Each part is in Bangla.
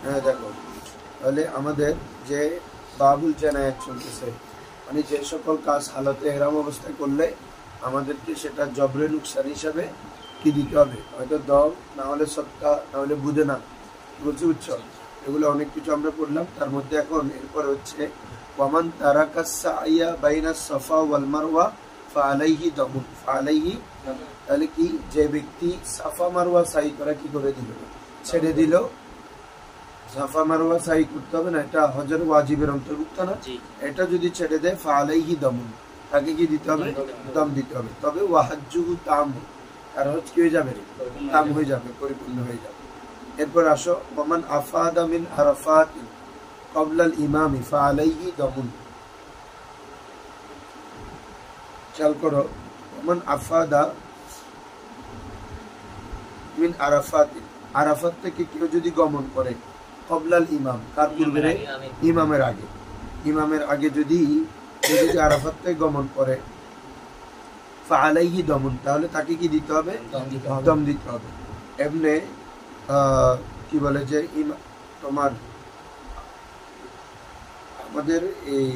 হ্যাঁ দেখো, তাহলে আমাদের যে বাবুল জানায়াত চলতেছে, মানে যে সকল কাজ হালতে এহরাম অবস্থায় করলে আমাদেরকে সেটা জবরে নুকসান হিসাবে কি দিতে হবে, হয়তো দম, না হলে সত্তা, না হলে বুঝে না, বলছি বুঝছো, এগুলো অনেক কিছু আমরা পড়লাম। তার মধ্যে এখন এরপর হচ্ছে ওয়ামান তারাকা সাইয়া বাইনা সাফা ওয়াল মারওয়া ফালাইহি দমুন, ফালাইহি, তাহলে কি, যে ব্যক্তি সাফা মারওয়া সাই করা কি করে দিল, ছেড়ে দিল, সাফা মারওয়া সাই করতে হবে না, এটা হজের ওয়াজিবের অন্তর্ভুক্ত না, এটা যদি ছেড়ে দেয় ফালাইহি দমুন, তাকে কি দিতে হবে, দম দিতে হবে। তবে ওয়াহাজ্জুহু তাম, আর হজ কি হয়ে যাবে, তাম হয়ে যাবে, পরিপূর্ণ হয়ে যাবে। এরপর আসো ওমান আফাদা মিন আরাফাত ক্বাবলাল ইমামি ফালাইহি দমুন, খেয়াল করো, ওমান আফাদা মিন আরাফাত, আরাফাত থেকে কেউ যদি গমন করে ক্বাবলাল ইমাম, কার পূর্বে, ইমামের আগে, ইমামের আগে যদি আরাফাত থেকে গমন করে ফালাইহি দমুন, তাহলে তাকে কি দিতে হবে, দম দিতে হবে। এমনি কি বলে যে তোমার আমাদের এই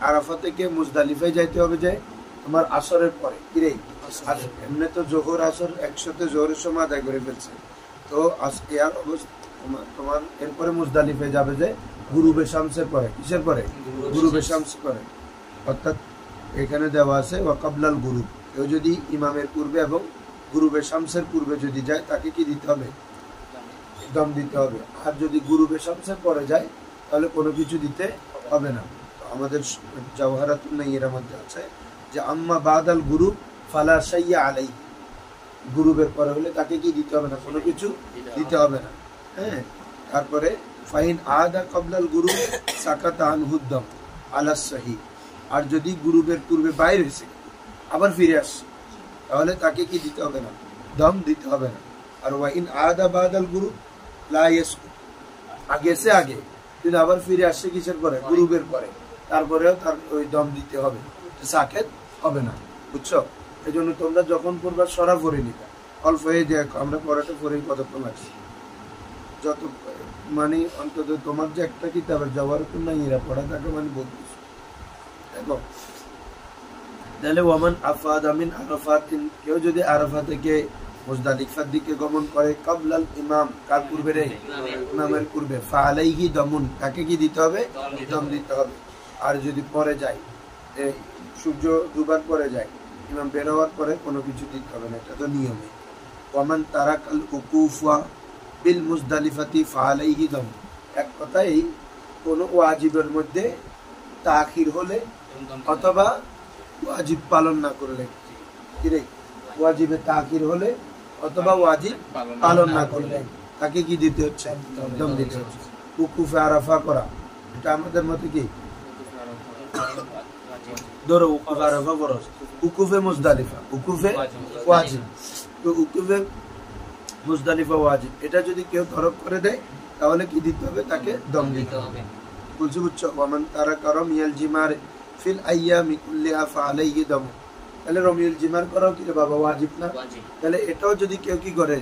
আরাফা থেকে মুজদালিফায় যাইতে হবে যে তোমার আসরের পরে, কিরে এমনি তো জোহর আসর একসাথে জোহরের সময় আদায় করে ফেলছে, তো আজকে আর অবস্থা তোমার এরপরে মুজদালিফায় যাবে যে গুরুবে শামসের পরে, কিসের পরে, গুরুবে শামস পরে, অর্থাৎ এখানে দেওয়া আছে ওয়াকাবলাল গুরু, কেউ যদি ইমামের পূর্বে এবং গুরুবে শামসের পূর্বে যদি যায় তাকে কি দিতে হবে, দম দিতে হবে। আর যদি গুরুবে শামসের পরে যায় তাহলে কোনো কিছু দিতে হবে না। আমাদের জাওহারাতুন নাইয়ের মধ্যে আছে যে আম্মা বাদাল গুরু ফালা শাইয়া আলাই, গুরুবের পরে হলে তাকে কি দিতে হবে না, কোনো কিছু দিতে হবে না। হ্যাঁ, তারপরে ফাইন আদা কবলাল গুরু সাকাতা আনহু দম আলা সাহি, আর যদি গুরুবের পূর্বে বাইরে হয়েছে আবার ফিরে আসছে তাহলে তাকে কি দিতে হবে না, দম দিতে হবে না। আর ওয়াইন আদা বাদাল গুরু লা ইয়াসকুত, আগে সে আগে কিন্তু আবার ফিরে আসছে কিসের পরে, গুরুবের পরে, তারপরেও তার ওই দম দিতে হবে, সাকেত হবে না, বুঝছো। এই জন্য তোমরা যখন পড়বা সরা পড়ে নিবা, অল্প হয়ে দেখ, আমরা পড়াটা পড়েই কতক্ষণ আছি, যত মানে অন্তত তোমার যে একটা কিতাবের জাওহারাতুন নাইয়্যিরা পড়া থাকে মানে বলতেছি দেখো। তাহলে ওয়ামান আফাদা মিন আরাফাতিন, কেউ যদি আরাফা থেকে মুজদালিফার দিকে গমন করে ক্বাবলাল ইমাম, কার পূর্বে রে, ইমামের পূর্বে, ফালাইহি দমুন, তাকে কি দিতে হবে, দম দিতে হবে। আর যদি পরে যায়, সূর্য দুবার পরে যায়, ইমাম বের হওয়ার পরে কোনো কিছু দিতে হবে না, এটা তো নিয়মে। ওয়ামান তারাকাল উকুফা বিল মুজদালিফাতি ফালাইহি দম, এক কথাই কোনো ওয়াজিবের মধ্যে তাখির হলে অথবা ওয়াজিব পালন না করলে, কিরে ওয়াজিবে তাখির হলে অথবা ওয়াজিব পালন না করলে তাকে কি দিতে হচ্ছে, দম দিতে হচ্ছে। উকুফে আরাফা করা, এটা আমাদের মতে কি, ধরো উকুফে আরাফা ফরজ, উকুফে মুজদালিফা, উকুফে ওয়াজিব, তো উকুফে মুজদালিফা ওয়াজিব, এটা যদি কেউ তরক করে দেয় তাহলে কি দিতে হবে, তাকে দম দিতে হবে, বুঝছো বুঝছো। ওয়ামান তারাকা রমিয়াল জিমার ফিল আইয়ামি কুল্লিহা ফালাইহি দম, তাহলে রমিউল জিমার করাও কি রে বাবা, ওয়াজিব না, তাহলে এটাও যদি কেউ কি করে,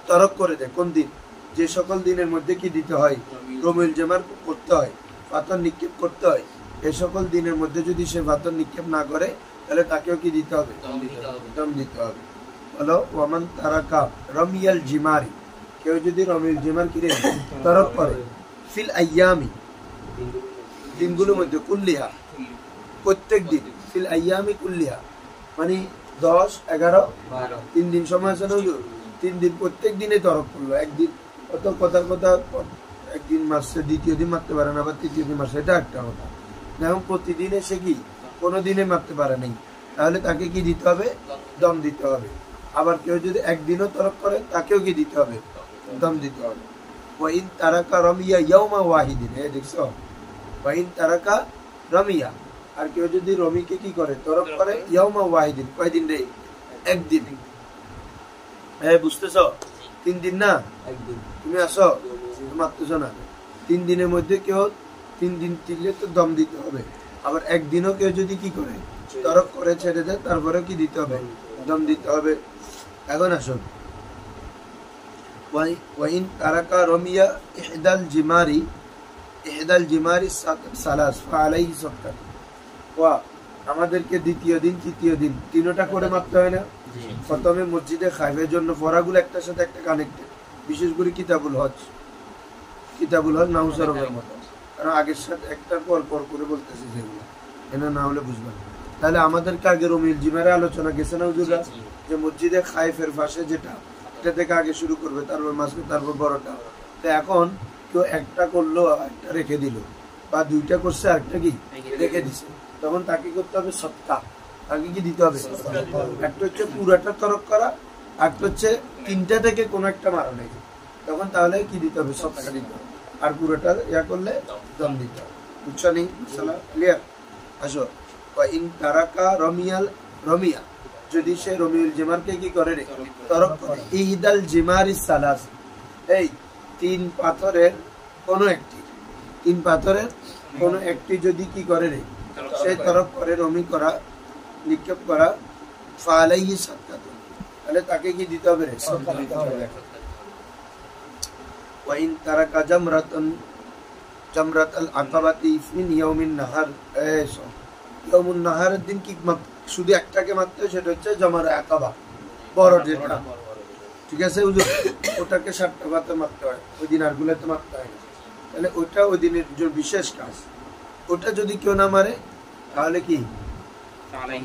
তরক করে দেয়, কোন দিন, যে সকল দিনের মধ্যে কি দিতে হয়, রমিউল জিমার করতে হয়, পাথর নিক্ষেপ করতে হয়, এই সকল দিনের মধ্যে যদি সে পাথর নিক্ষেপ না করে তাহলে তাকেও কি দিতে হবে, দম দিতে হবে। বলো ওয়ামান তারাকা রমিয়াল জিমারি, কেউ যদি রমিউল জিমার কি রে তরক করে ফিল আইয়ামি, দিনগুলোর মধ্যে, কুল্লিহা প্রত্যেক দিন, ফিল আইয়ামি কুল্লিহা মানে 10, 11, 3 দিন সময় আছে না, 3 দিন প্রত্যেক দিনে তরক করলো, একদিন অত কথার কথা, একদিন মারছে দ্বিতীয় দিন মারতে পারে না, আবার তৃতীয় দিন মারছে, এটা একটা কথা। এখন প্রতিদিনে সে কি কোনো দিনে মারতে পারে নাই, তাহলে তাকে কি দিতে হবে, দম দিতে হবে। আবার কেউ যদি একদিনও তরক করে তাকেও কি দিতে হবে, দম দিতে হবে। ওয়াইন তারাকা রমিয়া ইয়াউমা ওয়াহিদিন, এই দেখছো, ওয়াইন তারাকা রমিয়া, আর কেউ যদি রমিকে কি করে, তরক করে, ইয়াউমা ওয়াহিদিন, কয়দিন রে, একদিন, বুঝতেছ, 3 দিন না, একদিন, তুমি আসো মারতেছ না, 3 দিনের মধ্যে কেউ 3 দিন তিলে তো দম দিতে হবে। আবার একদিনও কেউ যদি কি করে, তরক করে ছেড়ে দেয়, তারপরে কি দিতে হবে, দম দিতে হবে। এখন আসো ওয়াইন তারাকা রমিয়া ইহদাল জিমারি সালাস ফালাইহি সাদকা। ওয়া আমাদেরকে দ্বিতীয় দিন তৃতীয় দিন তিনটা করে মারতে হয় না? প্রথমে মসজিদে খাইফের জন্য পড়াগুলো একটার সাথে একটা কানেক্টেড, বিশেষ করে কিতাবুল হজ নাউসারফের মতো, কারণ আগের সাথে একটার পর পর করে বলতেছে যেগুলো, এনা না হলে বুঝবেন। তাহলে আমাদেরকে আগে রমিল জিমারে আলোচনা গেছে না হুজুররা, যে মসজিদে খাইফের পাশে যেটা, এটা থেকে আগে শুরু করবে, তারপর মাঝখানে, তারপর বড়টা। তো এখন কেউ একটা করলো একটা রেখে দিল, বা দুইটা করছে আরেকটা কি রেখে দিছে, তখন তাকে করতে হবে সৎকা। তাকে কি দিতে হবে? একটা হচ্ছে পুরাটা তরক করা, একটা হচ্ছে তিনটা থেকে কোনো একটা মারা নেই, তখন তাহলে কি দিতে হবে? সৎকা দিতে হবে। আর পুরোটা ইয়া করলে দম দিতে হবে। বুঝছো নি? ক্লিয়ার? আসো, ইন তারাকা রমিয়া, যদি সে রমিউল জিমারকে কি করে রে? তরক করে। ইহদাল জিমারি সালাস, এই তিন পাথরের কোনো একটি যদি কি করে রে? সে তরক করে, রমি করা, নিক্ষেপ করা, ফালাইহি সাদকাতুন, তাহলে তাকে কি দিতে হবে রে? সদকা দিতে হবে। ওয়াইন তারাকা জামরাতাল আকাবাতি ফিন ইয়াউমিন নাহার, ইয়াউমুন নাহারের দিন কি শুধু একটাকে মারতে হয়, সেটা হচ্ছে জামরা আকাবা, বড় যেটা, ঠিক আছে হুজুর? ওটাকে 7টা পাতে মারতে হয়, ওই দিন আর গুলোতে মারতে হয় না। তাহলে ওটা ওই দিনের বিশেষ কাজ। ওটা যদি কেউ না মারে তাহলে কি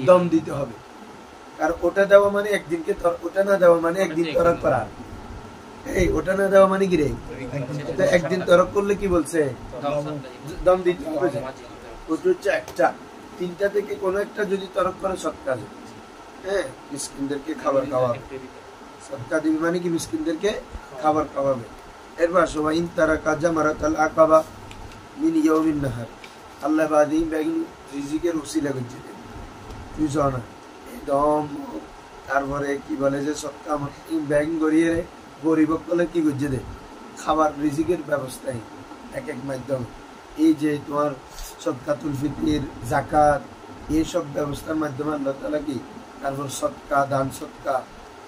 দম দিতে হবে, কারণ ওটা দেওয়া মানে একদিনকে, ওটা না দেওয়া মানে একদিন তরক করা। এই ওটা না দেওয়া মানে কি রে? একদিন তরক করলে কি বলছে? দম দিতে হবে। ওটা হচ্ছে একটা, তিনটা থেকে কোনো একটা যদি তরক করে সৎকা দেবে। হ্যাঁ, মিসকিনদেরকে খাবার খাওয়াবে। সৎকা দিবি মানে কি? মিসকিনদেরকে খাবার খাওয়াবে। এরপর ওয়াইন তারাকা জামরাতাল আকাবা মিন ইয়াউমিন নাহার, আল্লাহ বাদি ব্যাগিং রিজিকের উসিলা করছে, বুঝছো না? দম, তারপরে কি বলে যে সৎকা ব্যাগিং করিয়ে গরিব বলে কি করছে দে, খাবার রিজিকের ব্যবস্থায় এক এক মাধ্যম, এই যে তোমার সদকাতুল ফিতর, যাকাত, এইসব ব্যবস্থার মাধ্যমে আল্লাহ তাআলা কি, তারপর সদকা, দান সদকা,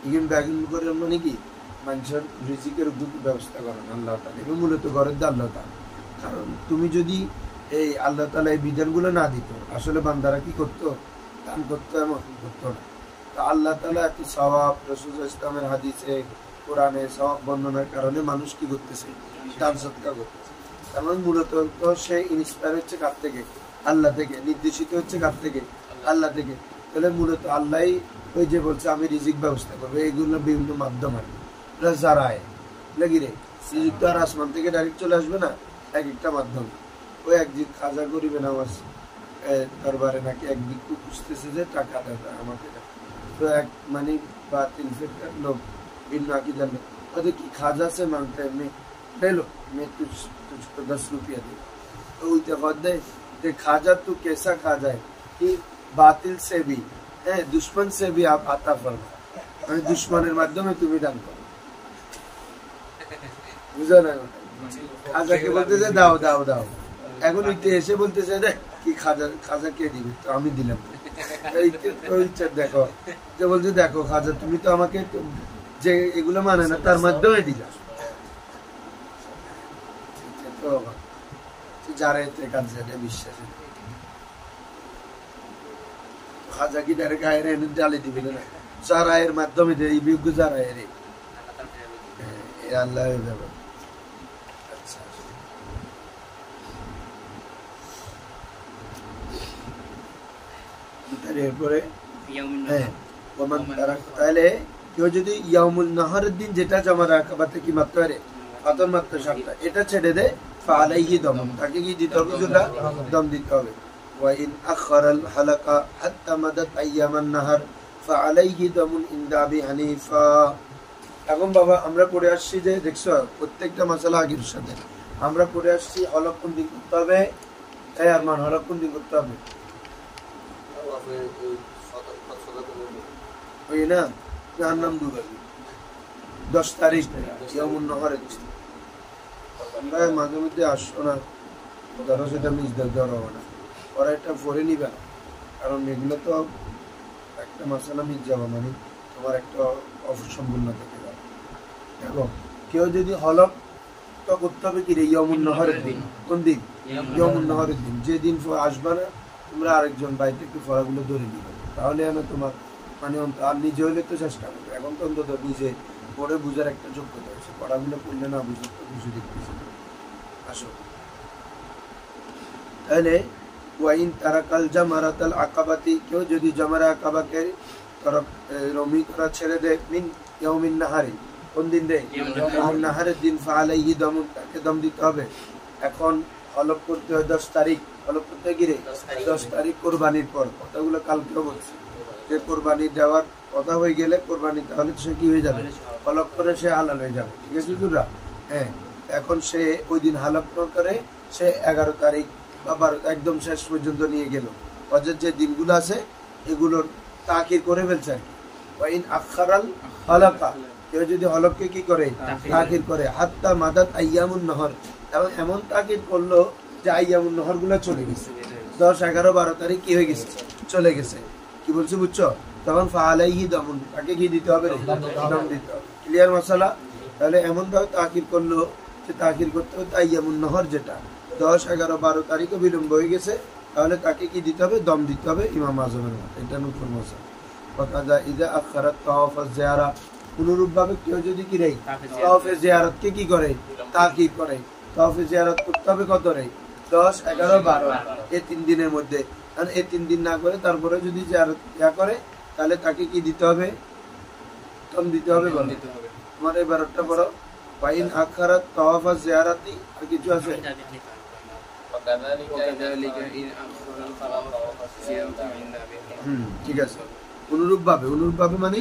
এগুলো ব্যাগিং করে মানে কি মানুষের রিজিকের ব্যবস্থা করেন আল্লাহ তাআলা। এবং মূলত ঘরের দা আল্লাহ তাআলা, কারণ তুমি যদি এই আল্লাহ তাআলা এই বিধানগুলো না দিত, আসলে বান্দারা কি করতো? দান করতো, এমন করতো না। তো আল্লাহ তাআলা এত সওয়াব, রাসূল ইসলামের হাদিসে, কোরআনে সওয়াব বর্ণনার কারণে মানুষ কি করতেছে? দান সদকা করতেছে। কারণ মূলত তো সে ইন্সপায়ার হচ্ছে কার থেকে? আল্লাহ থেকে। নির্দেশিত হচ্ছে কার থেকে? আল্লাহ থেকে। তাহলে মূলত আল্লাহই ওই যে বলছে আমি রিজিক ব্যবস্থা করবো, এগুলো বিভিন্ন মাধ্যম আর যারায় লাগি রে, রিজিক তো আর আসমান থেকে ডাইরেক্ট চলে আসবে না, এক একটা মাধ্যম। ওই একদিন খাজা করিবে না আমার দরবারে নাকি একদিন খুঁজতেছে যে টাকা দেবে আমাকে, তো এক মানে বাতিল ফিরকার লোক ভিন্ন আকিদার লোক, ওদের কি खाजा से मांगते हैं, मैं ले लो, मैं तुझको 10 रुपया दूंगा। तो उसे दे खाजा तू कैसा खाजा है कि बातिल से भी है, दुश्मन से भी आप आता फरमा, मैं दुश्मনের মাধ্যমে তুমি দান করো, বুঝা না? খাজাকে বলতেছে দাও দাও দাও, এখন উঠে এসে বলতেছে দেখ কি খাজা কে দিবি, তো আমি দিলাম। দেখো যে বলছে দেখো খাজা তুমি তো আমাকে যে এগুলো মানে না, তার মাধ্যমে দিলাম। যারা এতে কাজে বিশ্বাস, খাজা কি ডাইরেক্ট আয়ের এনে ডালে দিবি না, যারা এর মাধ্যমে এই বিজ্ঞ যারা এর আল্লাহ ব্যাপার। এরপরে তাহলে কেউ যদি ইয়াউমুল নাহারের দিন যেটা জামার আকাবাতে কি মাত্র রে পাথর মাত্র 7টা, এটা ছেড়ে দেয় ফালাইহি দম, তাকে কি দিতে হবে? যেটা দম দিতে হবে। ওয়া ইন আখারাল হালাকা হাত্তা মাদাত আইয়ামান নাহার ফালাইহি দমুন ইনদা আবি হানিফা। এখন বাবা আমরা পড়ে আসছি যে দেখছো প্রত্যেকটা মাসালা আগের সাথে আমরা পড়ে আসছি, হলক কোন দিন করতে হবে? এই আরমান হলক কোন দিন করতে হবে? ওই না জাহান্নাম ডুবাবি 10 তারিখ ইয়াউমুন নাহারে। আমরা মাঝে মধ্যে আসছো না, ধরো সেটা মিস দেওয়া হবে না, ওরা একটা পরে নিবে না, কারণ এগুলো তো একটা মাসালা মিস যাওয়া মানে তোমার একটা অসম্পূর্ণ থেকে যাবে। দেখো কেউ যদি হলফ তো করতে হবে কি রে ইয়ামুন নহরের দিন। কোন দিন? ইয়ামুন নহরের দিন। যেদিন আসবে না তোমরা আরেকজন বাড়িতে একটু ফলাগুলো ধরে দিবে, তাহলে আমি তোমার মানে আর নিজে হলে তো চেষ্টা করবে। এখন তো অন্তত বুঝে পড়ে বুঝার একটা যোগ্যতা আছে, পড়াগুলো পড়লে না বুঝে তো বুঝে দেখতেছি। আসো তাহলে ওয়াইন তারাকাল জামারাতাল আকাবাতি, কেউ যদি জামারা আকাবাকে রমি করা ছেড়ে দেয় মিন ইয়াউমিন নাহারি, কোন দিন রে? ইয়াউমিন নাহারের দিন, ফাআলাইহি দামুন, তাকে দম দিতে হবে। এখন হলফ করতে হয় 10 তারিখ, হলফ করতে গিয়ে 10 তারিখ কোরবানির পর। কথাগুলো কালকেও বলছি যে কোরবানি দেওয়ার কথা হয়ে গেলে কোরবানি, তাহলে সে কি হয়ে যাবে? হলফ করে সে হালাল হয়ে যাবে। ঠিক আছে দুরা? হ্যাঁ, এখন সে ওই দিন হালফ করে সে 11 তারিখ বা 12 একদম শেষ পর্যন্ত নিয়ে গেল। হজের যে দিনগুলো আছে এগুলোর তাকির করে ফেলছে। ওয়াইন আখারাল হলফা, কেউ যদি হলফকে কি করে? তাকির করে। হাত্তা মাদাত আইয়ামুন নহর, এবং এমন তাকির করলো যে আইয়ামুন নহর গুলো চলে গেছে, 10, 11, 12 তারিখ কি হয়ে গেছে? চলে গেছে। কি বলছি বুঝছো? তখন ফাআলাইহি দামুন, তাকে কি দিতে হবে? দম দিতে হবে। ক্লিয়ার মশালা? তাহলে এমন ভাবে তাকির করলো যে তাকির করতে হবে আইয়ামুন নহর, যেটা 10, 11, 12 তারিখও বিলম্ব হয়ে গেছে, তাহলে তাকে কি দিতে হবে? দম দিতে হবে। ইমাম আজমের মত এটা নতুন মশালা। কথা ইদা আখারাত তাওয়াফ জিয়ারা, অনুরূপ ভাবে কেউ যদি কি রে তাওয়াফে জিয়ারতকে কি করে? তাকির করে। তাওয়াফে জিয়ারত করতে হবে কত রে? 10, 11, 12 এই 3 দিনের মধ্যে। কারণ এই 3 দিন না করে তারপরে যদি জিয়ারত করে তাহলে তাকে কি দিতে হবে? দম দিতে হবে। বলে তোমার এই 12টা পড়ো। ওয়াইন আখারাত তাওয়াফ জিয়ারাতি, আর কিছু আছে? ঠিক আছে। অনুরূপ ভাবে মানে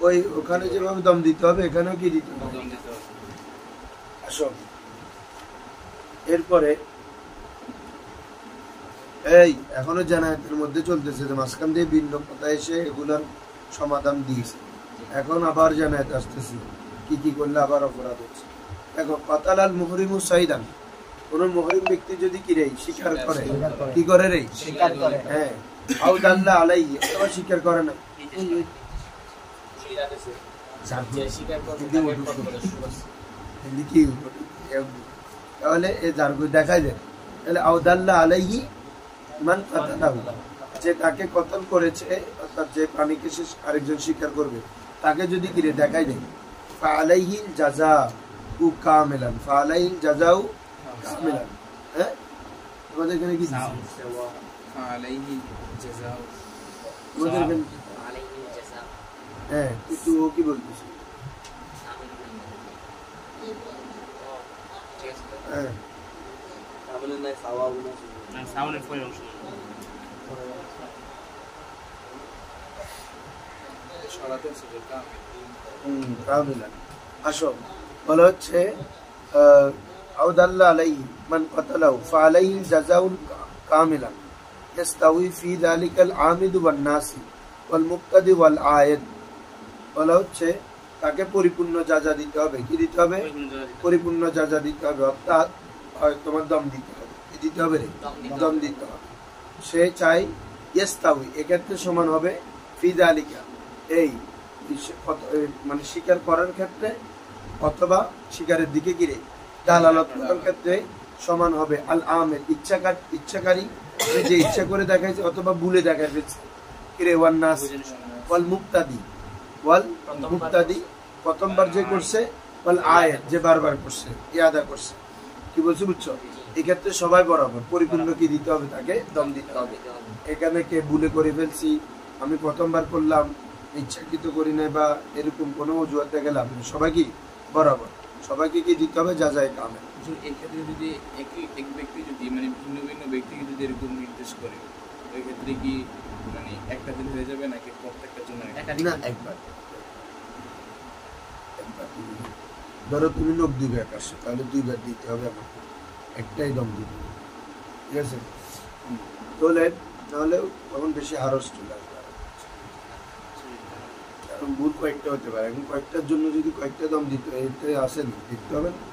ওই ওখানে যেভাবে দম দিতে হবে এখানেও কি দিতে হবে? আসো এরপরে এই এখনো জানায়াতের মধ্যে চলতেছে, যে মাঝখান দিয়ে ভিন্ন কথা এসে এগুলার সমাধান দিয়েছে। এখন আবার জানায়াত আসতেছে, কি কি করলে আবার অপরাধ হচ্ছে। দেখো, কাতালাল মুহরিমু সাইদান, কোন মুহরিম ব্যক্তি যদি কি রে শিকার করে, কি করে রে? শিকার করে। হ্যাঁ, আও দাল্লা আলাইহি, অথবা শিকার করে না, তাহলে এ জারগু দেখায় যায়। তাহলে আও দাল্লা আলাইহি মান কাতালাহু, যে তাকে কতল করেছে, অর্থাৎ যে প্রাণীকে সে আরেকজন শিকার করবে তাকে যদি কি রে দেখায় যায়, ফাআলাইহি জাযাউ কামিলান, ফাআলাইহি জাযাউ কামিলান। হ্যাঁ, তোমাদের এখানে কি ফাআলাইহি জাযাউ, তোমাদের এখানে হ্যাঁ, কিন্তু ও কি বলতেছে? হ্যাঁ, আসো বলা হচ্ছে আউদাল্লাহ আলাইহি মান কাতালাহু ফাআলাইহি জাযাউন কামিলান ইস্তাউই ফি যালিকাল আমিদু ওয়ান নাসি ওয়াল মুক্তাদি ওয়াল আয়েদ। বলা হচ্ছে তাকে পরিপূর্ণ যাজা দিতে হবে। কি দিতে হবে? পরিপূর্ণ যাজা দিতে হবে, অর্থাৎ তোমার দম দিতে হবে। দিতে হবে রে, দম দিতে হবে। সে চাই ইস্তাউই, এক্ষেত্রে সমান হবে ফি যালিকা, এই মানে শিকার করার ক্ষেত্রে অথবা শিকারের দিকে গিরে দালালত করার ক্ষেত্রে সমান হবে। আল আমের ইচ্ছাকারী, যে ইচ্ছা করে দেখাইছে অথবা ভুলে দেখাই ফেলছে, কিরে ওয়ান নাস ওয়াল মুক্তাদি, ওয়াল মুক্তাদি প্রথমবার যে করছে, ওয়াল আয়াত যে বারবার করছে, ইয়াদা করছে। কি বলছি বুঝছো? এই ক্ষেত্রে সবাই বরাবর পরিপূর্ণ কি দিতে হবে? তাকে দম দিতে হবে। এখানে কে ভুলে করে ফেলছি, আমি প্রথমবার করলাম, ইচ্ছাকৃত করি নাই, বা এরকম কোনো অজুহাতে গেলাম, সবাই কি বরাবর, সবাইকে কি দিতে হবে? যা যায় কামে। এই ক্ষেত্রে যদি এক ব্যক্তি যদি মানে ভিন্ন ভিন্ন ব্যক্তিকে যদি এরকম নির্দেশ করে, ওই ক্ষেত্রে কি মানে একটা দিন হয়ে যাবে নাকি প্রত্যেকটার জন্য? না, একবার। ধরো তুমি লোক 2 বার আসছে, তাহলে 2 বার দিতে হবে আমাকে, একটাই দম দিতে হবে। ঠিক আছে? তাহলে তখন বেশি হারস চলে আসবে। কারণ ভুল কয়েকটা হতে পারে, এখন কয়েকটার জন্য যদি কয়েকটা দম দিতে হয়, এটা আসেন দিতে হবে না।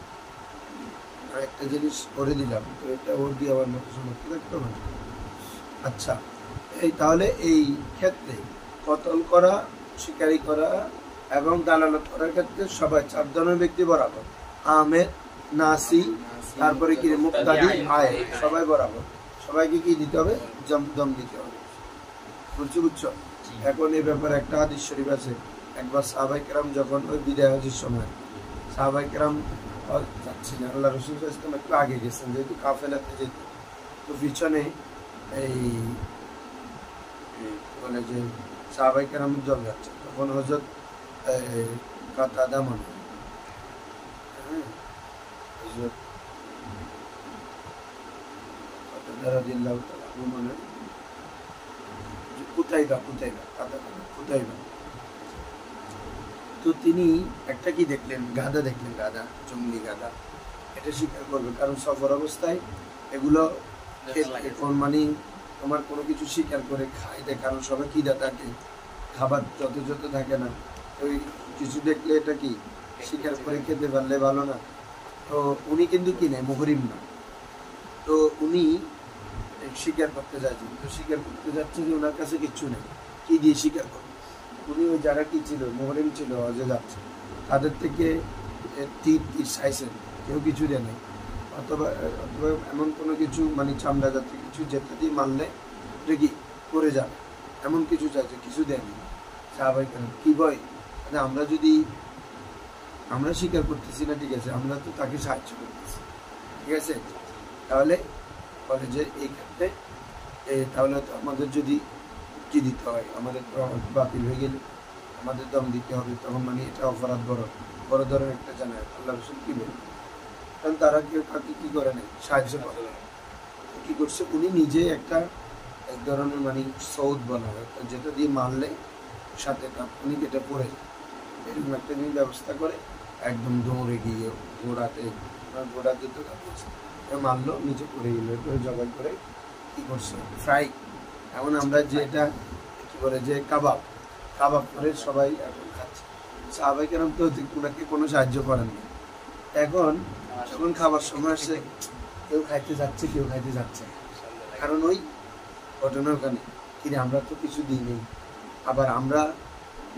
একটা জিনিস করে দিলাম, তো এটা ওর দিয়ে আমার মতো সমর্থ রাখতে হবে না। আচ্ছা, এই তাহলে এই ক্ষেত্রে কতল করা, শিকারি করা এবং দালালত করার ক্ষেত্রে সবাই 4 ধরনের ব্যক্তি বরাবর, আমের, নাসি, তারপরে কি মুক্তাদি, আয়, সবাই বরাবর। সবাইকে কি দিতে হবে? দম দিতে হবে। বুঝছো? এখন এই ব্যাপারে একটা হাদিস শরীফ আছে, একবার সাহাবায়ে কেরাম যখন ওই বিদায় হজের সময় সাহাবায়ে কেরাম যাচ্ছিলেন, আল্লাহ রাসূল সাল্লাল্লাহু আলাইহি ওয়াসাল্লাম একটু আগে গেছেন, যেহেতু কাফেলাতে যেত, তো পিছনে এই বলে যে সাহাবায়ে কেরামের দল যাচ্ছে, তখন হযরত কাতাদা মনে হযরত কাতাদা রাদিয়াল্লাহু তাআলা মনে কুতাইবা তো তিনি একটা কি দেখলেন, গাধা দেখলেন, গাধা, জঙ্গলি গাধা। এটা স্বীকার করবে, কারণ সফর অবস্থায় এগুলো এখন মানে তোমার কোনো কিছু স্বীকার করে খাই দেয়, কারণ সবাই খিদা থাকে, খাবার যত থাকে না, ওই কিছু দেখলে এটা কি স্বীকার করে খেতে পারলে ভালো না। তো উনি কিন্তু কি নেই, মুহরিম না, তো উনি স্বীকার করতে যাচ্ছেন, তো স্বীকার করতে যাচ্ছে যে ওনার কাছে কিচ্ছু নেই, কি দিয়ে স্বীকার করবে। উনি ওই যারা কি ছিল, মুহরিম ছিল, হজে যাচ্ছে, তাদের থেকে তীর চাইছেন, কেউ কিছু দেয় নাই, অথবা এমন কোনো কিছু মানে চামড়া জাতীয় কিছু যেটা দিয়ে মারলে এটা কি পড়ে যাবে, এমন কিছু চাইছে, কিছু দেয়নি। সাহাবায়ে কেরাম কি ভয়, মানে আমরা স্বীকার করতেছি না, ঠিক আছে, আমরা তো তাকে সাহায্য করতেছি, ঠিক আছে, তাহলে বলে যে এই ক্ষেত্রে তাহলে তো আমাদের যদি কি দিতে হয়, আমাদের বাতিল হয়ে গেলে আমাদের দম দিতে হবে, তখন মানে এটা অপরাধ বড় ধরনের একটা জানায়। আল্লাহ রাসূল কি বলবেন, কারণ তারা কেউ কাকে কি করে নাই, সাহায্য করে। কি করছে, উনি নিজে এক ধরনের মানে সৌদ বানাবে, যেটা দিয়ে মারলে সাথে তাৎক্ষণিক এটা পড়ে যায়, এরকম একটা জিনিস ব্যবস্থা করে একদম দৌড়ে গিয়ে ঘোড়াতে তো মারলো, নিচে পড়ে গেল, এরপরে জবাই করে কি করছে, ফ্রাই। এখন আমরা যে এটা কি বলে যে কাবাব করে সবাই এখন খাচ্ছে। সাহাবায়ে কেরাম তো ওনাকে কোনো সাহায্য করেন না। এখন যখন খাবার সময় আসছে, কেউ খাইতে যাচ্ছে, কারণ ওই ঘটনা ওখানে কিরে আমরা তো কিছু দিই নেই, আবার আমরা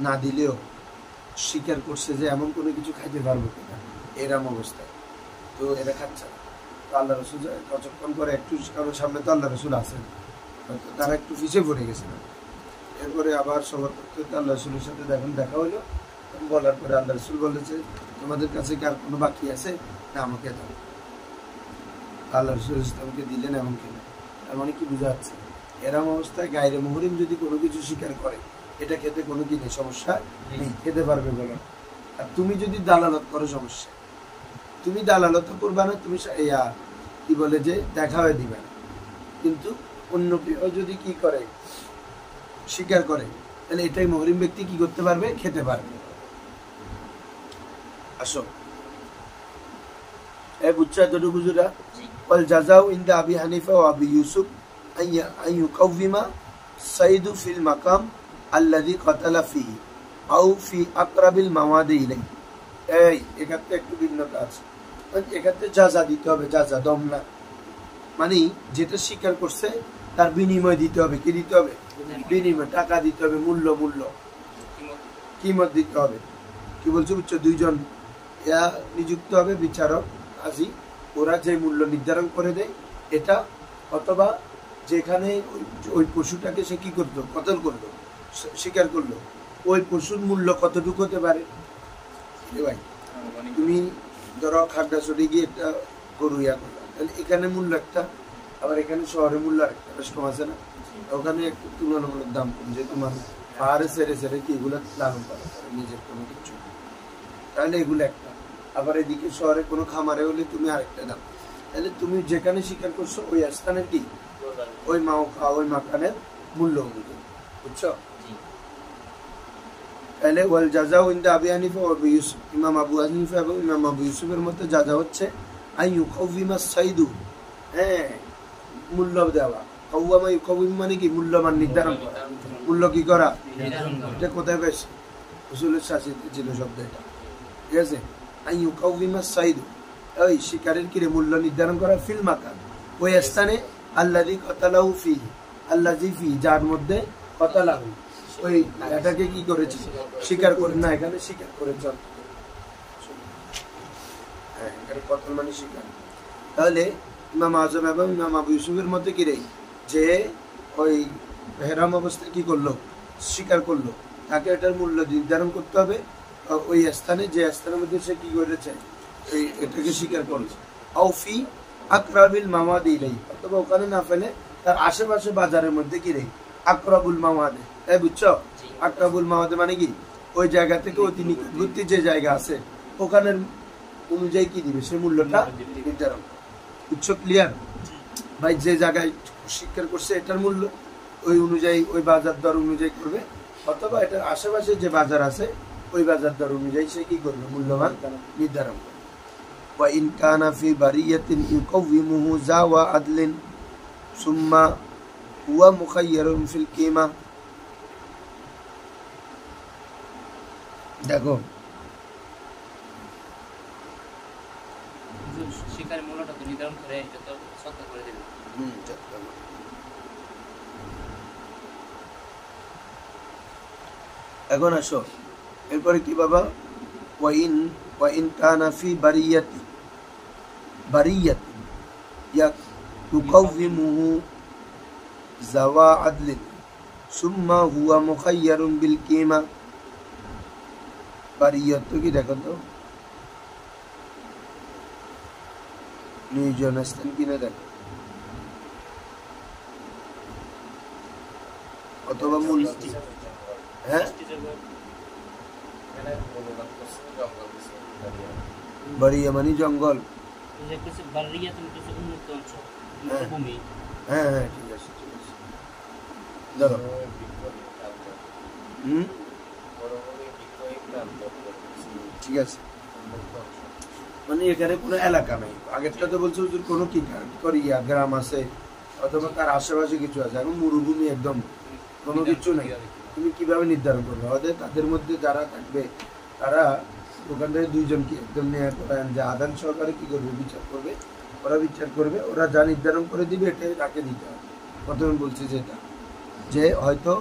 না দিলেও স্বীকার করছে যে এমন কোনো কিছু খাইতে পারবো কিনা, এরম অবস্থায় তো এরা খাচ্ছে না। তো আল্লাহ রাসূল কতক্ষণ করে একটু কারোর সামনে তো আল্লাহ রাসূল আছেন, তারা একটু পিছিয়ে পড়ে গেছিলেন। এরপরে আবার সবার করতে আল্লাহ রাসূলের সাথে দেখা হলো, বলার পরে আল্লাহ রাসূল বলেছে, তোমাদের কাছে কি আর কোনো বাকি আছে, না আমাকে দাও। আল্লাহ রাসূল ইসলামকে দিলেন এমন কিনা, তার মানে কি বোঝা যাচ্ছে, এরম অবস্থায় গায়রে মুহরিম যদি কোনো কিছু স্বীকার করে, এটা খেতে কোনো কি নেই, সমস্যা নেই, খেতে পারবে বলো। আর তুমি যদি দালালত করো, সমস্যা, তুমি দালালত করবা না, তুমি কি বলে যে দেখা হয়ে দিবে না, কিন্তু অন্য কেউ যদি কি করে, স্বীকার করে, তাহলে এটাই মুহরিম ব্যক্তি কি করতে পারবে, খেতে পারবে। আসো বুঝছো এতটুকু জুড়া। ওয়াল জাযাউ ইনদা আবি হানিফা ওয়া আবি ইউসুফ আন ইউকাউযিমা সাইদু ফিল মাকাম আল্লাযী কাতালা ফিহি আও ফি আকরাবিল মাওয়াদি ইলাইহি। এই এক্ষেত্রে একটু ভিন্নতা আছে, এক্ষেত্রে জাযা দিতে হবে, জাযা দম না, মানে যেটা স্বীকার করছে তার বিনিময় দিতে হবে, কি দিতে হবে, বিনিময়, টাকা দিতে হবে, মূল্য কিমত দিতে হবে। কি বলছো বুঝছো, দুইজন নিযুক্ত হবে, বিচারক কাজী, ওরা যে মূল্য নির্ধারণ করে দেয় এটা, অথবা যেখানে ওই পশুটাকে সে কি করতো, কতল করলো, স্বীকার করলো, ওই পশুর মূল্য কতটুকু হতে পারে। ভাই তুমি ধরো খাগড়াছড়ি গিয়ে একটা গরু করলাম, তাহলে এখানে মূল্য একটা, আবার এখানে শহরের মূল্য আরেকটা, বেশ কম আছে না, ওখানে একটু তুলনামূলক দাম কম, যে তোমার পাহাড়ে ছেড়ে কি এগুলো লালন পালন করে নিজের কোনো কিছু, তাহলে এগুলো একটা। আবার এদিকে শহরে কোনো খামারে হলে তুমি আরেকটা দাম, তাহলে তুমি যেখানে স্বীকার করছো ওই স্থানের কি, ওই মাকানের মূল্য অনুযায়ী, বুঝছো। তাহলে ওয়াল জাযাউ ইনদা আবি হানিফা ওয়া আবি ইউসুফ, ইমাম আবু হানিফা এবং ইমাম আবু ইউসুফের মতে জাযা হচ্ছে আন ইউকাউযিমা সাইদু, মূল্য দেওয়া। কাওয়ামা ইউকাউযিম মানে কি, মূল্যমান নির্ধারণ করা, মূল্য কি করা, এটা কোথায় পেয়েছে, রাসূলের শাসিত ছিল শব্দ এটা, ঠিক আছে। আন ইউকাউযিমা সাইদু, ওই শিকারের কিরে মূল্য নির্ধারণ করা, ফিল মাকান, ওই স্থানে, আল্লাযী কাতালাহু ফিহি, আল্লাযী ফি, যার মধ্যে কাতালাহু ওই এটাকে কি করেছে স্বীকার করে না, এখানে স্বীকার করেছে, হ্যাঁ এখানে কতল মানে স্বীকার। তাহলে ইমাম আজম এবং ইমাম আবু ইউসুফের মধ্যে কি রে, যে ওই হেরাম অবস্থায় কি করলো, স্বীকার করলো, তাকে এটার মূল্য নির্ধারণ করতে হবে ওই স্থানে, যে স্থানের মধ্যে সে কি করেছে এটাকে স্বীকার করলো। আউফি আকরাবিল মামাদি ইলাই, অথবা ওখানে না ফেলে তার আশেপাশে বাজারের মধ্যে কি রে আকরাবুল মামাদে, তাই বুঝছো? আকরাবুল মামাদে মানে কি ওই জায়গা থেকে অতি নিকটবর্তী যে জায়গা আছে ওখানের অনুযায়ী কি দিবে সে মূল্যটা নির্ধারণ, বুঝছো? ক্লিয়ার ভাই? যে জায়গায় স্বীকার করছে এটার মূল্য ওই অনুযায়ী ওই বাজার দর অনুযায়ী করবে, অথবা এটার আশেপাশে যে বাজার আছে ওই বাজার দর অনুযায়ী সে কি করবে মূল্যমান নির্ধারণ করবে। وإن كان في برية يقومه ذو عدل ثم هو مخير في القيمة। দেখো শিকারের মূল্যটা তো নির্ধারণ করে এটা তো সত্য করে দেবে। এখন আসো এরপরে কি বাবা, ওয়াইন কানা ফি বারিয়াতি يقومه ذو عدل ثم هو مخير بالقيمة। বারিয়াত তো কি দেখো তো নিয়োজন স্থান কিনে দেখো, অথবা মূল, হ্যাঁ বারিয়া মানে জঙ্গল, হ্যাঁ হ্যাঁ ঠিক আছে ঠিক আছে ধরো ঠিক আছে, মানে এখানে কোনো এলাকা নাই, আগেরটা তো বলছো কোনো কি করিয়া গ্রাম আছে অথবা তার আশেপাশে কিছু আছে, এখন মরুভূমি একদম কোনো কিছু নেই, তুমি কিভাবে নির্ধারণ করবে? ওদের তাদের মধ্যে যারা থাকবে তারা ওখান থেকে দুইজনকে একদম নিয়ে করেন যে আদান সহকারে কি করবে বিচার করবে, ওরা বিচার করবে, ওরা যা নির্ধারণ করে দিবে এটাই তাকে দিতে হবে। প্রথমে বলছে যেটা যে হয়তো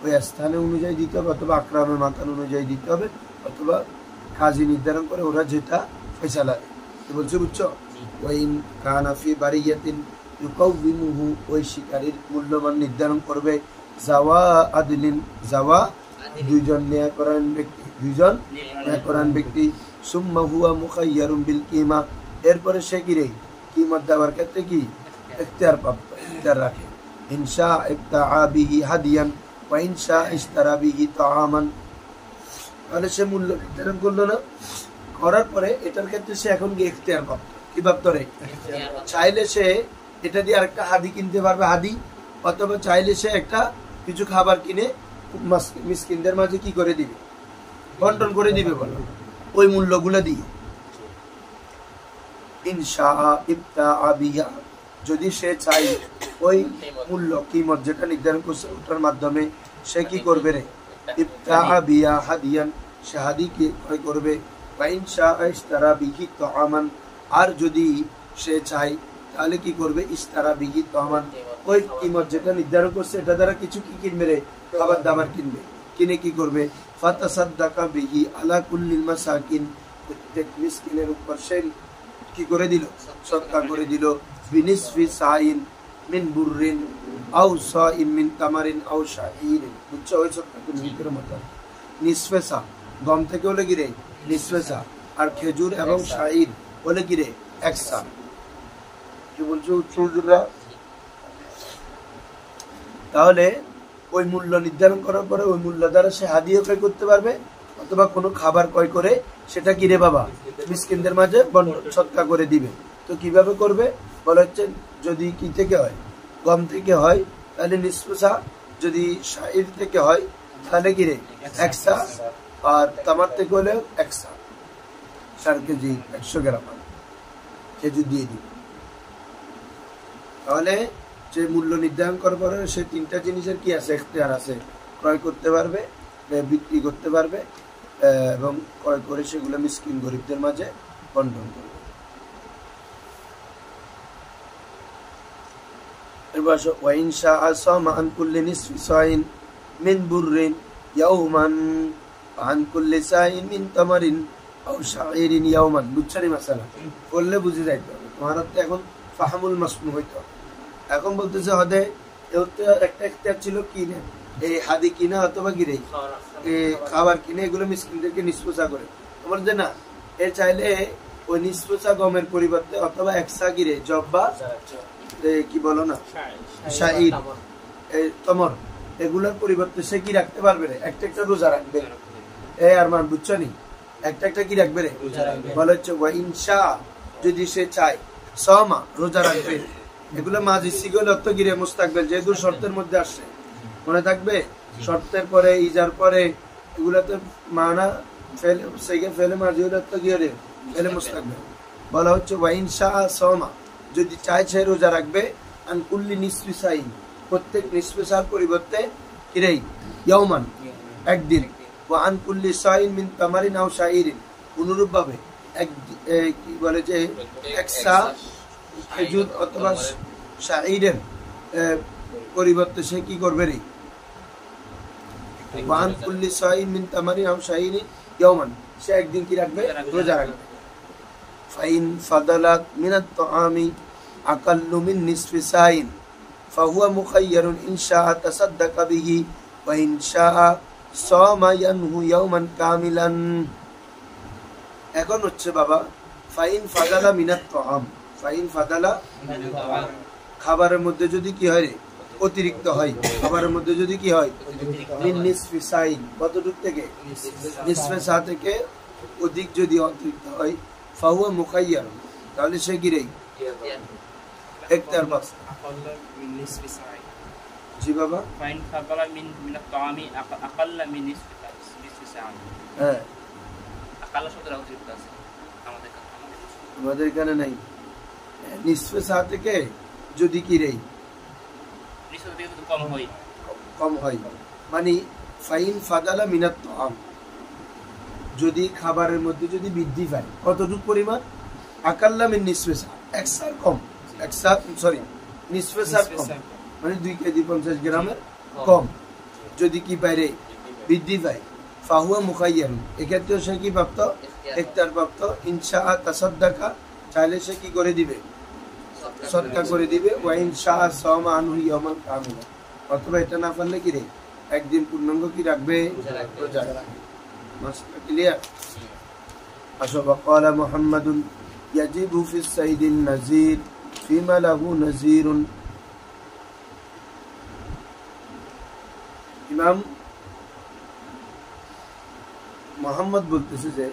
ওই স্থানে অনুযায়ী দিতে হবে, অথবা আকরামের মাকান অনুযায়ী দিতে হবে, অথবা কাজী নির্ধারণ করে ওরা যেটা ফয়সালা দেয় বলছে, বুঝছো? ওয়াইন কানা ফি বারিয়াতিন ইউকাউবিমুহু, ওই শিকারীর মূল্যমান নির্ধারণ করবে জাওয়া আদলিন, জাওয়া দুইজন ন্যায়পরায়ণ ব্যক্তি, দুইজন ন্যায়পরায়ণ ব্যক্তি, সুম্মা হুয়া মুখাইয়ারুম বিল কিমা, এরপরে সে কি রে কিমত দেওয়ার ক্ষেত্রে কি ইখতিয়ার প্রাপ্ত, ইখতিয়ার রাখে। ইনশা ইবতাআ বিহি হাদিয়ান ওয়া ইনশা ইশতারা বিহি তাআমান, তাহলে সে মূল্য নির্ধারণ করলো না, করার পরে এটার ক্ষেত্রে সে এখন গিয়ে ইখতিয়ার প্রাপ্ত, কি প্রাপ্ত রে? চাইলে সে এটা দিয়ে আরেকটা হাদি কিনতে পারবে, হাদি, অথবা চাইলে সে একটা কিছু খাবার কিনে মিসকিনদের মাঝে কি করে দিবে, বন্টন করে দিবে, বলো ওই মূল্যগুলো দিয়ে। ইনশা ইবতাআ বিহা, যদি সে চাই ওই মূল্য কিমত যেটা নির্ধারণ করছে ওটার মাধ্যমে সে কি করবে রে ইবতাআ বিহা হাদিয়ান, সে হাদি কি ক্রয় করবে। ওয়া ইনশা ইশতারা বিহি তাআমান, আর যদি সে চাই তাহলে কি করবে ইশতারা বিহি তাআমান, ওই কিমত যেটা নির্ধারণ করছে এটা দ্বারা কিছু কি কিনবে রে খাবার দাবার কিনবে, কিনে কি করবে ফাতাসাদ্দাকা বিহি আলা কুল্লিল মাসাকিন, প্রত্যেক মিসকিনের উপর সে কি করে দিল সদকা করে দিল। বিনিসফি সাইন মিন বুররিন আও সাইন মিন তামারিন আও শাঈর, বুঝছো? ওই সদকা নিকের মত নিসফে সা, গম থেকে হলে কি রে নিসফে সা, আর খেজুর এবং শাঈর হলে কি রে এক সা, কি বলছো উচ্চরা? তাহলে ওই মূল্য নির্ধারণ করার পরে ওই মূল্য দ্বারা সে হাদিয়া ক্রয় করতে পারবে, অথবা কোনো খাবার ক্রয় করে সেটা কিরে বাবা মিসকিনদের মাঝে সদকা করে দিবে। তো কিভাবে করবে বলা হচ্ছে, যদি কি থেকে হয় গম থেকে হয় তাহলে নিসফা, যদি শাইর থেকে হয় তাহলে কিরে একসা, আর তামার থেকে হলে একসা, 4 কেজি 100 গ্রাম খেজুর দিয়ে দিবে। তাহলে যে মূল্য নির্ধারণ করার পরে সে 3টা জিনিসের কি আছে ইখতিয়ার আছে, ক্রয় করতে পারবে, বিক্রি করতে পারবে, এবং ক্রয় করে সেগুলো মিসকিন গরিবদের মাঝে বন্টন করবে। এরপর ওয়া ইনশা আসামা আন কুল্লি নিসফি সাইন মিন বুররিন ইয়াউমান আন কুল্লি সাইন মিন তামারিন আও শাইরিন ইয়াউমান। বুঝছানি মাসালা বললে বুঝে যাইতে হবে, তোমার তো এখন ফাহামুল মাসমু হইতো। এখন বলতেছে হদে একটা একটা ছিল কিনে এই হাদি কিনা অথবা গিরে খাবার কিনে এগুলো মিসকিনদেরকে নিষ্পোষা করে। তোমার যে না এ চাইলে ওই নিষ্পোষা গমের পরিবর্তে অথবা একসা গিরে জব্বা কি বলো না শাহিদ তমর এগুলোর পরিবর্তে সে কি রাখতে পারবে রে? একটা একটা রোজা রাখবে। আর মান বুঝছো নি একটা একটা কি রাখবে রে? বলে হচ্ছে ইনশা যদি সে চায় সমা রোজা রাখবে। এগুলো মাঝি সিগল অর্থ গিরে মুস্তাকবেল যেহেতু শর্তের মধ্যে আসছে মনে থাকবে। শর্তের পরে ইজার পরে এগুলাতে মানা ফেলে সেগে ফেলে মাঝি হলে অর্থ গিয়ে রে ফেলে মুস্তাকবেল। বলা হচ্ছে ওয়াইনশা সমা যদি চায় সে রোজা রাখবে। আন কুল্লি নিসফি সাইন প্রত্যেক নিসফি সার পরিবর্তে কিরে ইয়াউমান একদিন। ওয়া আন কুল্লি সাইন মিন তামারিন আও শাইরিন অনুরূপ ভাবে এক কি বলে যে একসা খেজুর অথবা শাইরের পরিবর্তে সে কি করবে রে? ওয়া আন কুল্লি সাইন মিন তামারিন আও শাইরিন ইয়াউমান সে একদিন কি রাখবে? রোজা রাখবে। ফাইন ফাদালাত মিনাত তাআমি আকাল্লু মিন নিসফি সাইন ফাহুয়া মুখায়্যারুন ইন শাআ তাসাদ্দাকা বিহি ওয়া ইন শাআ সামা ইয়ানহু ইয়াওমান কামিলান। এখন হচ্ছে বাবা ফাইন ফাদালা মিনাত তাআম ফাইন ফাদালা খাবারের মধ্যে যদি কি হয় রে অতিরিক্ত হয়, খাবারের মধ্যে যদি কি হয় মিন নিসফি সাইন কতটুক থেকে নিসফে সা থেকে অধিক যদি অতিরিক্ত হয় ফাহুয়া মুখায়্যার তাহলে সে কি রে একটার বাস। জি বাবা ফাইন ফাদালা মিনাত তাআমি আকাল্লা মিন নিসফি সাআ। হ্যাঁ আকাল্লা শব্দের অতিরিক্ত আছে আমাদের এখানে নাই। নিসফে সা থেকে যদি কি রে নিসফে থেকে কম হয় কম হয় মানে ফাইন ফাদালা মিনাত তাআম যদি খাবারের মধ্যে যদি বৃদ্ধি পায় কতটুকু পরিমাণ? আকাল্লা মিন নিসফে সা একসার কম একসা সরি নিসফে সা কম মানে 2 কেজি 50 গ্রামের কম যদি কি পায় রে বৃদ্ধি পায় ফাহুয়া মুখায়্যার এক্ষেত্রে সে কি প্রাপ্ত? ইফতার প্রাপ্ত। ইনশা তাসাদ্দাকা চাইলে সে কি করে দিবে? সদকা করে দিবে। ওয়া ইনশা সামা আনহু ইয়াওমান কামিলা অথবা এটা না পারলে কি রে একদিন পূর্ণাঙ্গ কি রাখবে? রোজা রাখবে। মাসলা ক্লিয়ার? আসো ওয়াকালা মুহাম্মাদুন ইয়াজিবু ফিস সাইদিন নাযীর ফিমা লাহু নাযীরুন। ইমাম মুহাম্মদ বলতেছে যে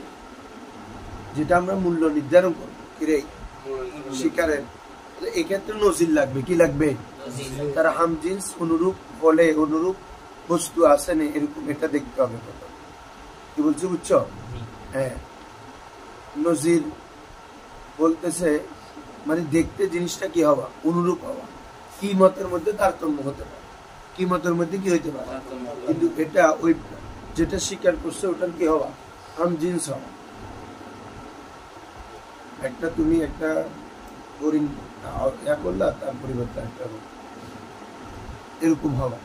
যেটা আমরা মূল্য নির্ধারণ করবো কিরে শিকারের এক্ষেত্রে নজির লাগবে। কি লাগবে? তার হাম জিন্স অনুরূপ বলে অনুরূপ বস্তু আছে না এরকম এটা দেখতে হবে। কি বলছি বুঝছো? হ্যাঁ নজির বলতেছে মানে দেখতে জিনিসটা কি হওয়া অনুরূপ হওয়া। কিমতের মধ্যে তারতম্য হতে পারে, কিমতের মধ্যে কি হইতে পারে, কিন্তু এটা ওই যেটা স্বীকার করছে ওটার কি হওয়া হাম জিন্স হওয়া। একটা তুমি একটা হরিণ করলা তার পরিবর্তে একটা এরকম হওয়া।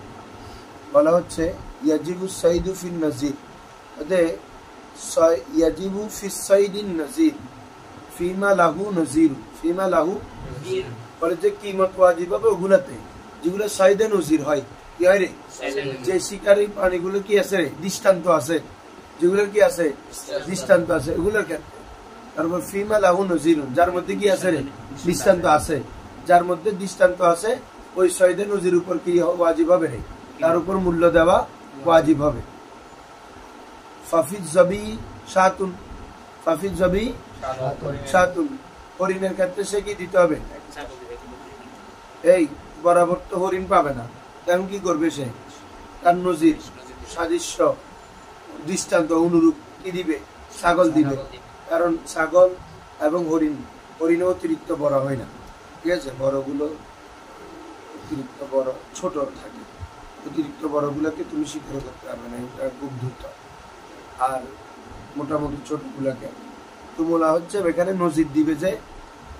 বলা হচ্ছে ইয়াজিবু সাইদু ফিন নাজির ইয়াজিবু ফিস সাইদিন নাজির ফিমা লাহু নাজির ফিমা লাহু বলে যে কিমত ওয়াজিব হবে ওগুলাতে যেগুলো সাইদে নজির হয়। কি হয় রে? যে শিকারী প্রাণীগুলো কি আছে রে দৃষ্টান্ত আছে, যেগুলোর কি আছে দৃষ্টান্ত আছে ওগুলোর ক্ষেত্রে। তারপর ফিমা লাহু নজিরুন যার মধ্যে কি আছে রে দৃষ্টান্ত আছে, যার মধ্যে দৃষ্টান্ত আছে ওই সাইদে নজির উপর কি ওয়াজিব হবে রে তার উপর মূল্য দেওয়া ওয়াজিব হবে। ফাফিজ জবি শাতুন ফাফিজ জবি শাতুন হরিণের ক্ষেত্রে সে কি দিতে হবে? এই বরাবর তো হরিণ পাবে না, তেমন কি করবে সে তার নজির সাদৃশ্য দৃষ্টান্ত অনুরূপ কি দিবে? ছাগল দিবে। কারণ ছাগল এবং হরিণ অতিরিক্ত বড় হয় না, ঠিক আছে? বড়গুলো অতিরিক্ত বড় ছোট থাকে, অতিরিক্ত বড়গুলোকে তুমি শিকার করতে পারবে না, এটা খুব দ্রুত। আর মোটামুটি ছোটগুলোকে তুমলা হচ্ছে এখানে নজির দিবে যে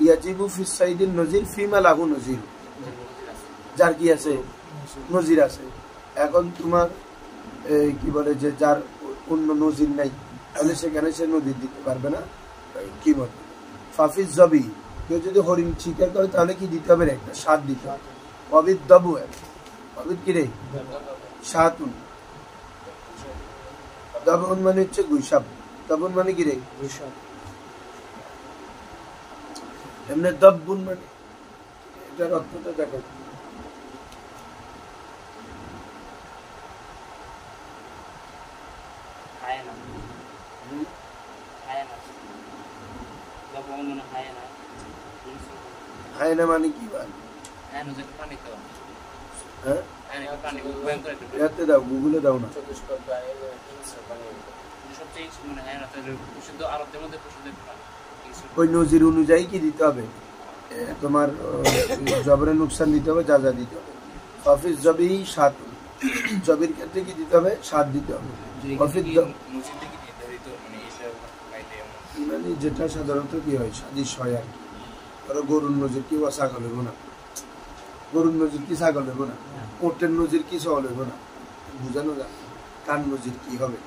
ইয়াজিবু ফিস সাইদিন নজির ফিমা লাহু নজির যার কি আছে নজির আছে। এখন তোমার কি বলে যে যার অন্য নজির নাই, তাহলে সেখানে সে নজির দিতে পারবে না, কি বলে ফাফিজ জবি, কেউ যদি হরিণ শিকার করে তাহলে কি দিতে হবে রে, একটা স্বাদ দিতে হবে। অবিদ দবু, অবিদ কি রে, সাতুন, দবন মানে হচ্ছে গুইসাব, দবন মানে কি রে, এমনি দব্বুন মানে, এটার অর্থটা দেখো, হায়ানা হায়ানা বাবা মনে হায়ানা হায়না মানে কি মানে, হায়ানা যে পানি তো হ্যাঁ হায়ানা পানি ভয়ঙ্কর একটা এতে দাও, গুগলে দাও না, সবচেয়ে মানে হায়ানা তো প্রসিদ্ধ আরবদের মধ্যে প্রসিদ্ধ প্রাণী। ওই নজির অনুযায়ী কি দিতে হবে, তোমার জবরের নুকসান দিতে হবে, যা যা দিতে হবে। অফিস জবি সাত, জবির ক্ষেত্রে কি দিতে হবে, সাত দিতে হবে। অফিস মানে যেটা সাধারণত কি হয়, সাদিস হয় আর কি, ধরো গরুর নজির কি ছাগল হইব না, গরুর নজির কি ছাগল হইব না, ওটের নজির কি ছাগল হইব না, বুঝানো যায় কার নজির কি হবে।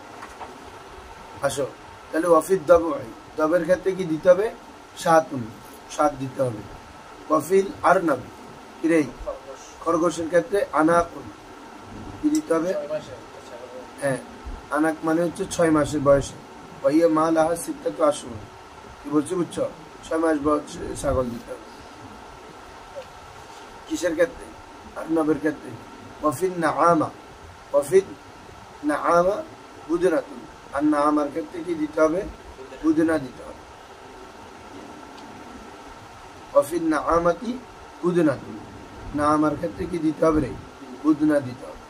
আসো তাহলে অফিস দব হয়, দবের ক্ষেত্রে কি দিতে হবে, সাতুন, সাত দিতে হবে। কফিল আর নবী কিরে, খরগোশের ক্ষেত্রে আনাকুন কি দিতে হবে, হ্যাঁ আনাক মানে হচ্ছে 6 মাসের বয়সে, ওইয়া মা লাহা সিদ্ধা তো আসুন, কি বলছি বুঝছো, 6 মাস বয়সে ছাগল দিতে হবে। কিসের ক্ষেত্রে, আর নবের ক্ষেত্রে। কফিল না আমা, কফিল না আমা বুধনাতুন, আর না আমার ক্ষেত্রে কি দিতে হবে, বুধনা দিতে হবে। কফিল না আমাতি বুধনাতুন, না আমার ক্ষেত্রে কি দিতে হবে রে, বুধনা দিতে হবে।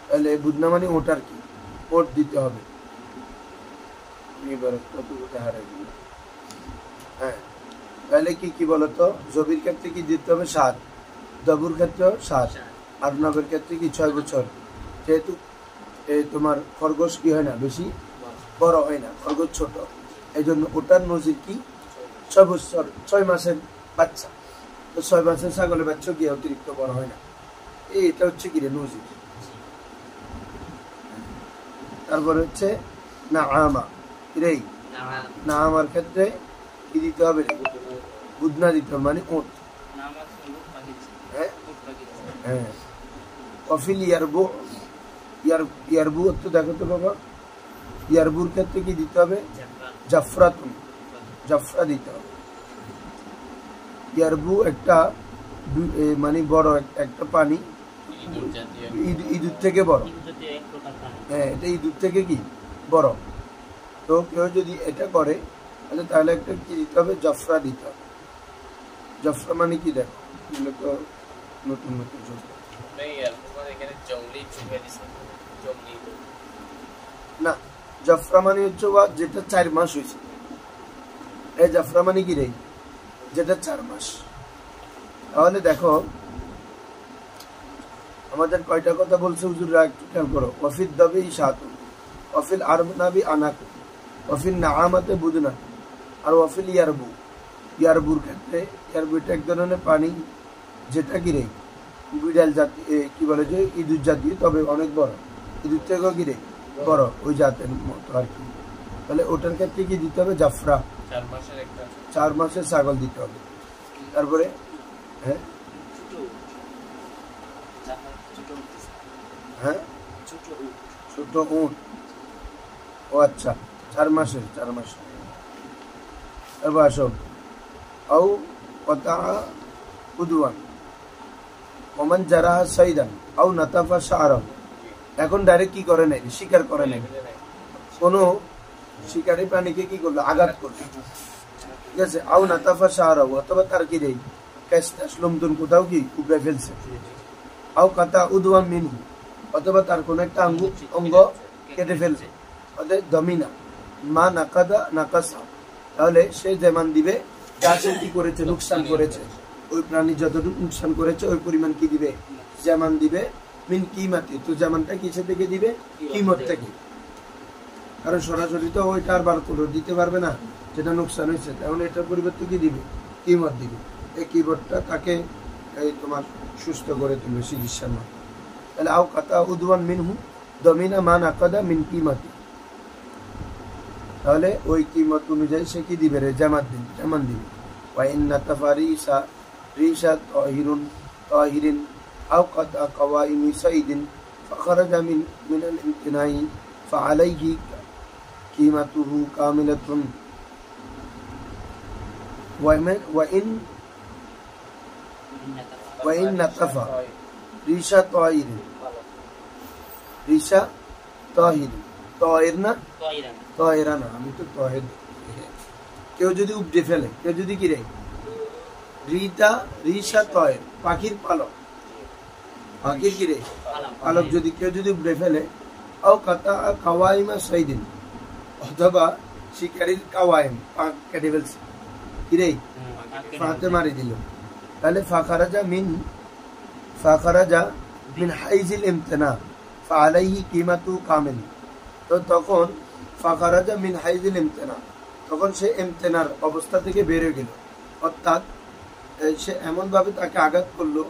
তাহলে বুধনা মানে ওটার কি, ওট দিতে হবে। হ্যাঁ তাহলে কি কি বলতো, জবির ক্ষেত্রে কি দিতে হবে 7, দবুর ক্ষেত্রেও 7, আর নবের ক্ষেত্রে কি 6 বছর, যেহেতু তোমার খরগোশ কি হয় না বেশি বড় হয় না, খরগোশ ছোট, এই জন্য ওটার নজির কি 6 বছর, 6 মাসের বাচ্চা। তো 6 মাসের ছাগলের বাচ্চা কি অতিরিক্ত বড় হয় না, এটা হচ্ছে কি রে নজির। তারপরে হচ্ছে না আমা রে, না আমার ক্ষেত্রে কি দিতে হবে রে, বুধনা দিতে হবে, মানে ওট। হ্যাঁ হ্যাঁ কফিল ইয়ারবু, ইয়ারবু তো দেখো তো বাবা, ইয়ারবুর ক্ষেত্রে কি দিতে হবে, জাফরাতুন, জাফরা দিতে হবে। ইয়ারবু একটা মানে বড় একটা পানি, ইঁদুর থেকে বড়, হ্যাঁ এটা ইঁদুর থেকে কি বড়। তো কেউ যদি এটা করে তাহলে একটা কি দিতে হবে, জাফরা দিতে হবে। জাফরা মানে কি দেখো, এগুলো তো নতুন নতুন না, জাফরা মানে হচ্ছে যেটা 4 মাস হয়েছে, এই জাফরা মানে কি রে, যেটা 4 মাস। তাহলে দেখো আমাদের কয়টা কথা বলছে হুজুররা, একটু খেয়াল করো। ওয়াফিদ দাবি সাতুন, ওয়াফিল আরবনাবি আনাকু, ওয়াফিল নাআমাতে বুদনা, আর ওয়াফিল ইয়ারবু, ইয়ারবুর ক্ষেত্রে, ইয়ারবু এটা এক ধরনের পানি যেটা কি রে বিড়াল জাতি, কি বলে যে ইঁদুর জাতীয়, তবে অনেক বড়, ইঁদুর থেকেও কি রে বড়, ওই জাতের মতো আর কি। তাহলে ওটার ক্ষেত্রে কি দিতে হবে, জাফরা, 4 মাসের ছাগল দিতে হবে। তারপরে হ্যাঁ হ্যাঁ ছোট উট, ও আচ্ছা 4 মাসের, 4 মাস। এবার আসো আও কথা উদওয়ান ওমান যারা সাইদান আও নাতাফা শাআরাহ, এখন ডাইরেক্ট কি করে নাই, শিকার করে নাই, কোনো শিকারী প্রাণীকে কি করলো, আঘাত করলো, ঠিক আছে। আও নাতাফা শাআরাহ, অথবা তার কি রে কেসটাস লমতুন কোথাও কি উপড়ে ফেলছে। আও কাতা উদওয়ান মিনহু, অথবা তার কোন একটা অঙ্গ কেটে ফেলছে, অর্থাৎ দমিনা মা নাকাদা নাকাসা, তাহলে সে যেমন দিবে যা সে কি করেছে, নুকসান করেছে, ওই প্রাণী যতটুকু নুকসান করেছে ওই পরিমাণ কি দিবে, যেমন দিবে। মিন কিমাতি, তো যেমনটা কিসে থেকে দিবে, কিমত থেকে, কারণ সরাসরি তো ওইটা আর বার করে দিতে পারবে না যেটা নুকসান হয়েছে, তাহলে এটার পরিবর্তে কি দিবে, কিমত দিবে। এই কিমতটা তাকে এই তোমার সুস্থ করে তুলবে চিকিৎসার মাধ্যমে। তাহলে আও কাতা উদওয়ান মিনহু, দমিনা মান আকাদা মিন কিমাতি, তাহলে ওই কিমত অনুযায়ী সে কি দিবে রে, জামান দিবে। ওয়া ইন্না তাফারিসা রিশা তাহিরিন আও কাতা কাওয়াইমি সাইদিন ফাখারাজা মিন আল ইমতিনাই ফাআলাইহি কিমাতুহু কামিলাতুন ওয়া ইন নাতাফা রিশা তাহিরিন, রিশা তাহিরিন, তাহির না তহেরা না, আমি তো তহের। কেউ যদি উপড়ে ফেলে, কেউ যদি কি রে রিশা তহের, পাখির পালক, পাখির কি রে পালক, যদি কেউ যদি উপড়ে ফেলে, আও কাতা কাওয়াইমা সাইদিন, অথবা শিকারীর কাওয়াইম পাক কেটে ফেলছে, কি রে ফাতে মারি দিল, তাহলে ফাখারাজা মিন হাইজিল ইমতিনা ফাআলাইহি কিমাতু কামিল। তো তখন ফাখারাজা মিন হাইজিল ইমতিনা, তখন সে ইমতিনার অবস্থা থেকে বের হয়ে গেল, অর্থাৎ সে এমন ভাবে তাকে আঘাত করলো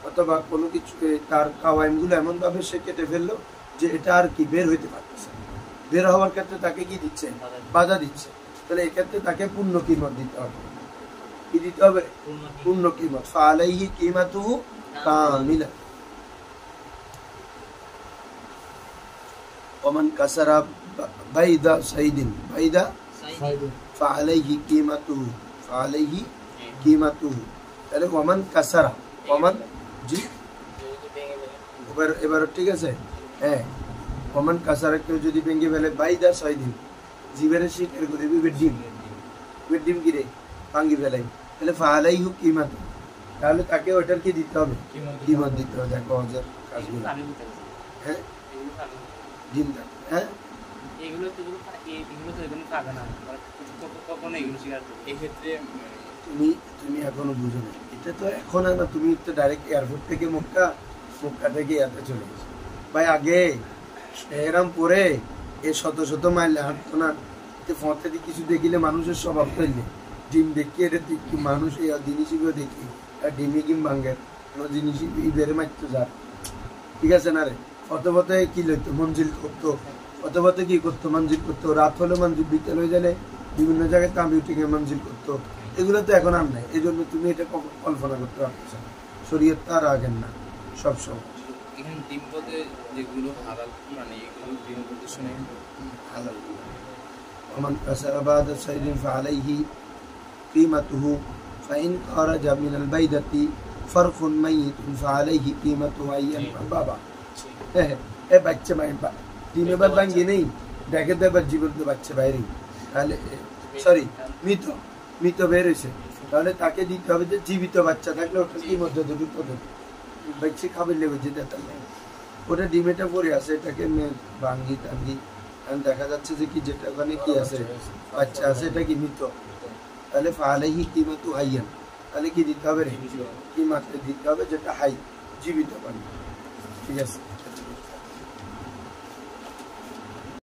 অথবা কোনো কিছু তার কাওয়াইমগুলো এমন ভাবে সে কেটে ফেললো যে এটা আর কি বের হইতে পারতেছে, বের হওয়ার ক্ষেত্রে তাকে কি দিচ্ছে, বাধা দিচ্ছে। তাহলে এক্ষেত্রে তাকে পূর্ণ কিমত দিতে হবে, কি দিতে হবে, পূর্ণ কিমত। ফাআলাইহি কিমাতুহু কামিলা। ওমান কাসারা বাইদা সাইদিন, বাইদা ফাআলাইহি কিমাতুহু, ফাআলাইহি কিমাতুহু। তাহলে ওমান কাসারা, ওমান জি এবার ঠিক আছে, হ্যাঁ, ওমান কাসারা কেউ যদি ভেঙে ফেলে বাইদা সাইদিন, জীবের শিকার করে ডিম কি রে ভাঙ্গি ফেলাই, তাহলে ফাআলাইহি কিমাতু, তাহলে তাকে ওটার কি দিতে হবে, কিমত দিতে হবে। দেখো হজের কাজগুলো, হ্যাঁ ডিম, হ্যাঁ এগুলো তো এগুলো খাবে না, কখনো এগুলো শিকার করবে। এক্ষেত্রে তুমি এখনো বুঝো না, এটা তো এখন না, তুমি তো ডাইরেক্ট এয়ারপোর্ট থেকে মক্কা থেকে ইয়াতে চলে গেছো ভাই। আগে এরাম পরে এ শত মাইল হাঁটতো না, ফতে দিয়ে কিছু দেখিলে মানুষের স্বভাব তৈরি, ডিম দেখি এটা দেখি মানুষ এই জিনিসগুলো দেখি, আর ডিমে কিম ভাঙ্গের কোনো জিনিস বেড়ে মারতো যা, ঠিক আছে না রে। ফতে কি লইতো, মঞ্জিল করতো, ফতে কি করতো, মঞ্জিল করতো, রাত হলে মঞ্জিল, বিকেল হয়ে গেলে বিভিন্ন জায়গায় কম্পিউটিং এ মঞ্জিল করতো। এগুলো তো এখন আর নাই, এই জন্য তুমি এটা কল্পনা করতে পারছো না, শরীয়ত তার আগের না সবসময়। এখানে ডিম পদে যেগুলো হালাল, মানে এগুলো ডিম পদে শুনে হালাল। ওমান কাসারা বাদা সাইদিন ফাআলাইহি কিমাতুহু ফাইন খারাজা মিনাল বাইদাতি ফারখুন মাইয়িতুন ফাআলাইহি কিমাতুহু আইয়ান। বাবা এ বাচ্চা ভাই ডিমে বাদ ভাঙ্গি নেই, দেখে তো এবার জীবন্ত বাচ্চা বাইরে, তাহলে সরি মৃত বের হয়েছে, তাহলে তাকে দিতে হবে যে জীবিত বাচ্চা থাকলে ওটা কি মধ্যে দুটো বাচ্চা খাবার লেগে যেতে, তাহলে ওটা ডিমেটা পরে আছে, এটাকে ভাঙ্গি টাঙ্গি, দেখা যাচ্ছে যে কি যেটা ওখানে কি আছে বাচ্চা আছে, এটা কি মৃত, তাহলে ফাআলাইহি কিমাতু হাইয়ান, তাহলে কি দিতে হবে রে, কিমাতে দিতে হবে যেটা হাই, জীবিত পানি, ঠিক আছে।